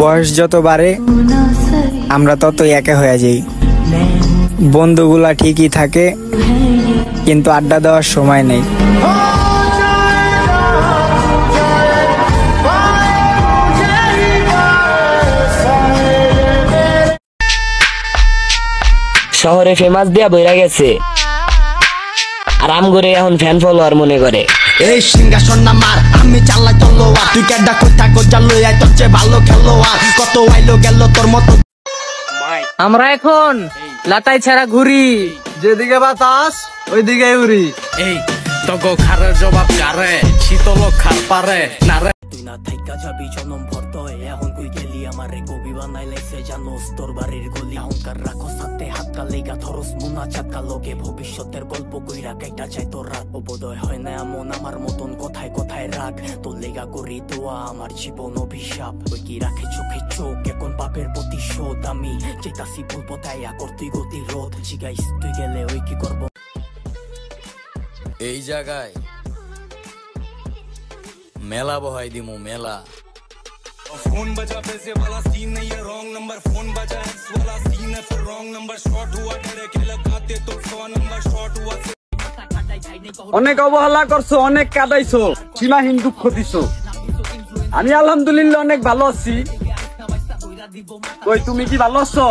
বয়স যত বাড়ে আমরা ততই একা হয়ে যাই। বন্ধুগুলা ঠিকই থাকে, কিন্তু আড্ডা দেওয়ার সময় নেই। শহরে ফেমাস দিয়া বইরা গেছে, আর আমগরে এখন ফ্যান ফলোয়ার মনে করে। এই সিংহাসন নামার আমি চালাই তলোয়ার, তুই কেডা কই থাকো জালো আই তোর চেয়ে ভালো খেলোয়াড়, কত আইলো গেল তোর মতো। আমরা এখন লাটাই ছাড়া ঘুরি, যেদিকে বাতাস ওইদিকে উড়ি। এই তগো খারে জবাব কারে, শীতল খার পারে না রে। তুই না থাইকা যাবি জনম ভরত, এখন কই গেলি আমারে কবি বানাই লাইছে জানোস তোর বাড়ির গলি। অহংকার রাখো সাথে হাতকা লেগা ধরস মুনা চাকা লগে, ভবিষ্যতের গল্প কইরা কাইটা চাই তোর রাত। বোধয় হয় না এমন আমার মতন কথায় কথায় রাগ, তোর লেগা করি দোয়া আমার জীবন অভিশাপ। ওই কি রাখে চোখে চোখ এখন পাপের প্রতিশোধ, আমি চেতাসি বলবো তাই আকর তুই গতি রোধ। জিগাইস তুই গেলে ওই কি করবো। এই জায়গায় মেলা বহাই দিমু মেলা। फोन बजा पैसे वाला सीन नहीं है, रॉन्ग नंबर फोन बजा एक्स वाला सीन है, फिर रॉन्ग नंबर शॉट हुआ डरे के लगाते तो 100 नंबर शॉट हुआ। অনেক অবহেলা করছো, অনেক কাঁদাইছো, সীমাহীন দুঃখ দিছো। আমি আলহামদুলিল্লাহ অনেক ভালো আছি। কই তুমি কি ভালো আছো?